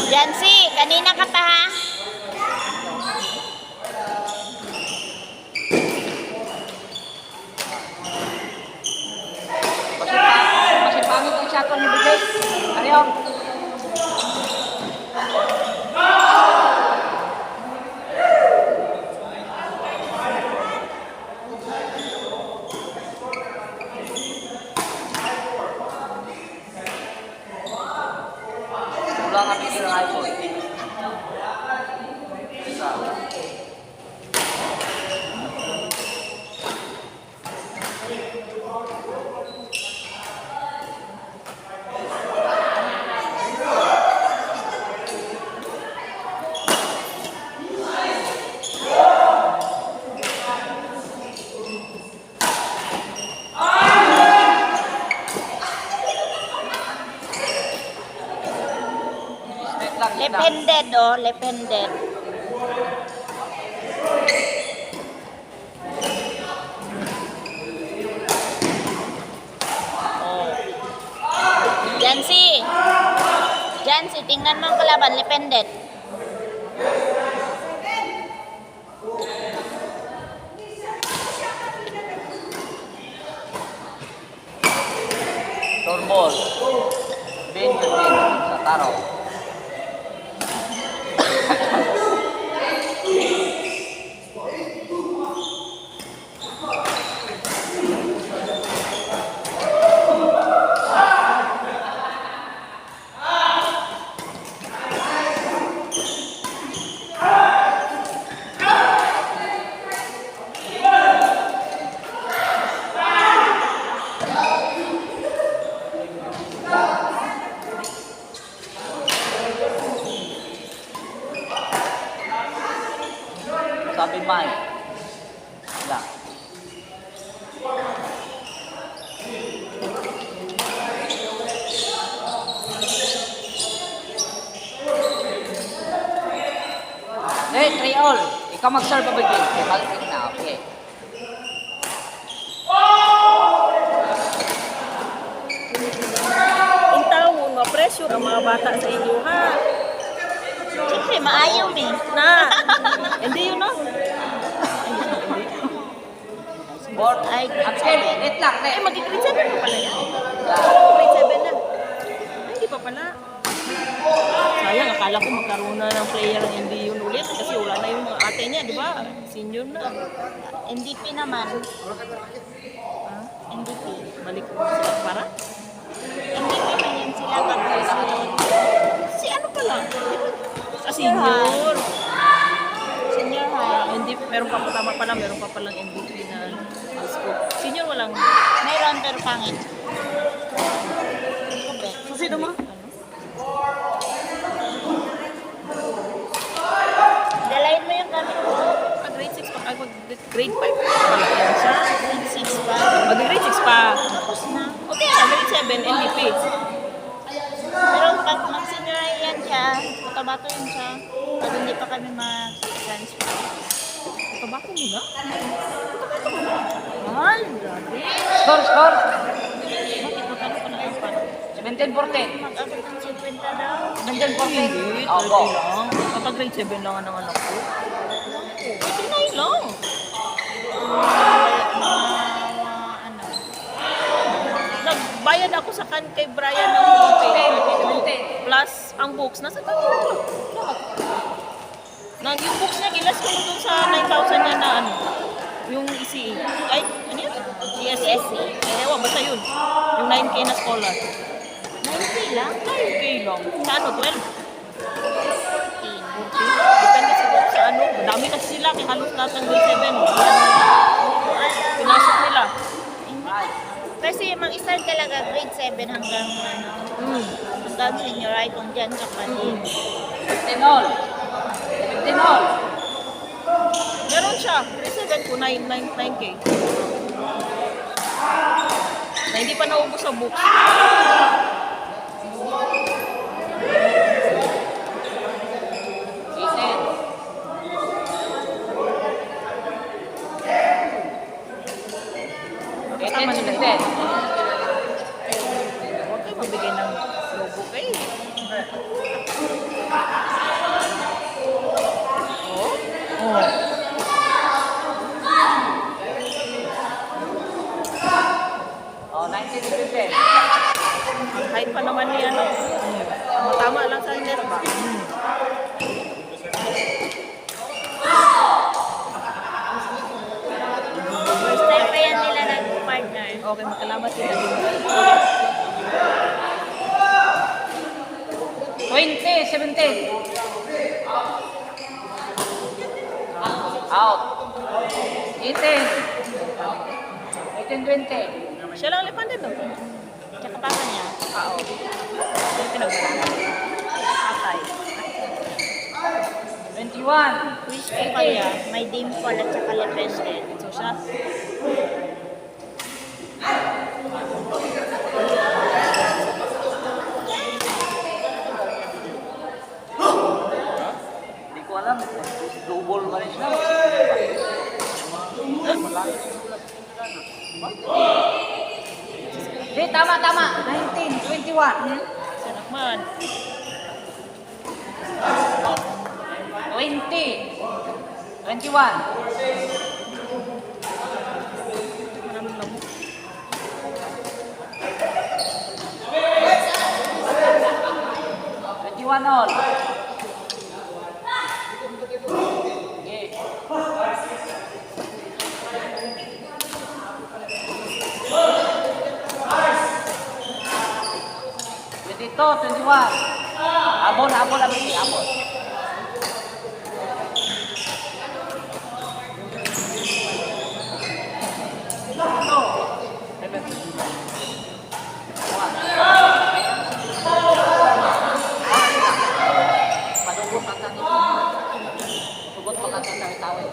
Jancy, kanina ka pa ha? Kasi pangit ang shotgun ni Bigay. Ariyo. Wala nga bigay ng iPhone. Left-handed oh, left-handed. Oh. Jancy. Jancy, tingnan mo ang kalaban, left-handed. Turmbol. Bin sa taro. Sabi man. Wala. Hey, 3-all. Ikaw mag-serve ba bigay? Balik na, okay. Intawon, ma-pressure ang mga bata sa inyo, ha? Siyempre, maayaw eh. Na! Hindi yun, no? Board. Ay, Upscale. Wait lang. Eh, mag-grade 7 pa pala yan. Yeah. Grade 7 na. Ay, hindi pa pala. Sayang, akala ko magkaroon na ng player ng hindi yun ulit kasi wala na yung mga ate niya. niya, di ba? Senior na. NDP naman. NDP. Balik mo sila para? NDP man yan sila pag-president. Si ano pala? Senior. Senior high. NDP, meron pa tama pala, meron pa palang NDP na high school. Senior walang. Mayroon pero pangit. So, sino mo? Dalayin mo yung gamit mo. Grade 6 pa, ay, grade 5 wala yan siya. Grade 6 pa. Mag-grade 6 pa. Tapos na. Okay, grade 7, NDP. Pero pag mag-senior high yan siya, matabato yun siya. Pag hindi pa kami mag-transfer. Tabako mo na? Mahal, grabe. Score. Bakit magkano pa na yung pan? 17-14. Mag-abot ng 50 daw. 17-14. Opo. Opo. lang. Kapag grade 7 lang ang anak ko. 39 lang. Ano, Nagbayad ako sa kan kay Brian ng movie. 17. Plus ang books. Nasa tayo lang. Yung books niya, gilas ko dun sa 9,000 niya na ano. Yung ECE. Ay, ano yun? ESE. Ewan, basta yun. Yung 9K na scholar. 90 lang. 9K lang. Sa ano, 12? 15. Depende siguro sa ano. Madami kasi sila. Kaya halos lahat ng grade 7. Pinasok nila. Kasi mag-start talaga grade 7 hanggang ano, hanggang senior high kung dyan sa kanil. 15 all. 15 all. Meron siya. Grade 7 ko, 9K. Na hindi pa naubos sa books. Kasama nila. 18-17. Huwag kayo magbigay ng logo kayo. Oh? Oh. Oh, 19-17. Ang height pa naman ni ano. Tama lang sa net ba? First time pa yan nila nag-partner. Okay, magkalamat sila din. 20-17. Out. 18. 18-20. Siya lang lepante to. Tsaka pa niya. Oo. Yung pinagbalaan. Patay. 21. Wish ko kaya may dimple at saka lepested. So siya. Hindi ko alam. Double pa rin siya. Hindi, tama. 19-21. Siya naman. 20. 21. Maraming labo. 21 all. Okay. 22, 21. Abon, abon. Madugot ang tanong. Tugot pa kasi sa tawid.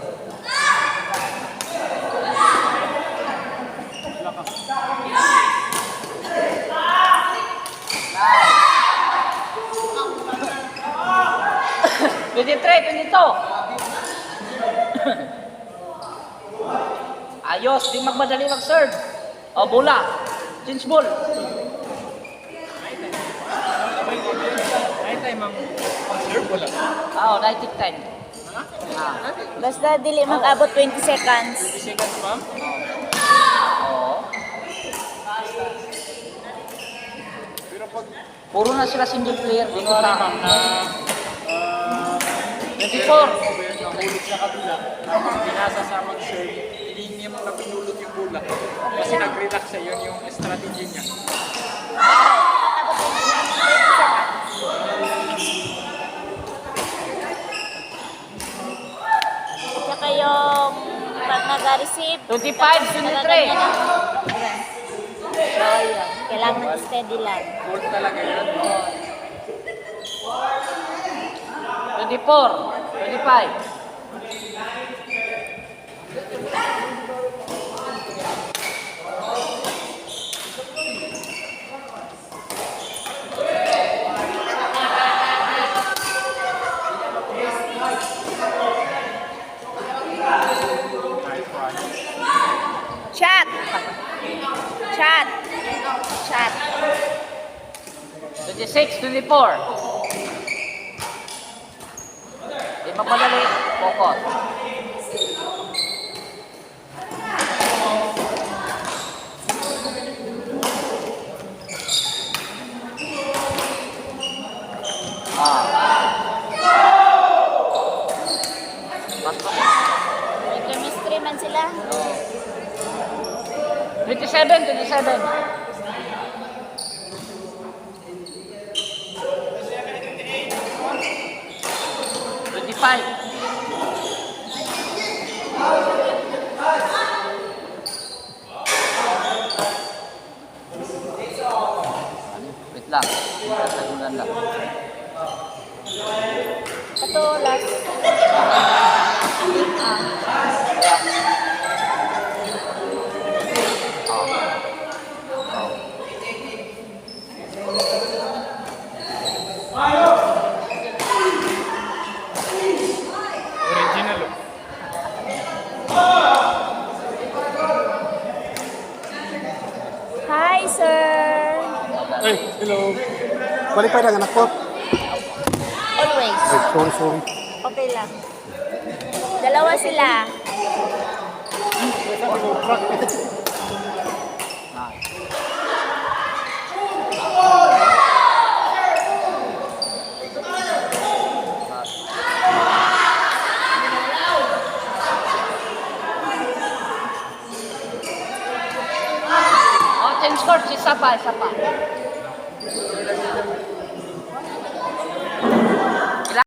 Ayos, di magmadali mag-serve. O, bola. Change ball. Ay, tayo mang serve wala. Oo, 90 time. Ah. Basta dili mag-abot 20 seconds. 20 seconds pa. Oo. Pero pag Puro na sila single player. Di ko ano na. ma'am na 24. mahulog sa kabila. Binasa sa mag-serve, hindi niya mo na pinulot yung bola. Kasi nag-relax siya, yun yung strategy niya. At saka yung pag nag-receive, 25, 23. kailangan steady lang. Goal talaga yun. 24, 25. Shot! Shot! Shot! 26, 24. Di magmadali. Focus. May chemistry man sila. 27, 27. Wait lang. Tagulan lang. Ito, last. Original oh. Hi, sir! Ay, hello. Balik pa yung anak ko. Always. Ay, sorry. Okay lang. Dalawa sila. Oh, change course. Isa pa, isa pa.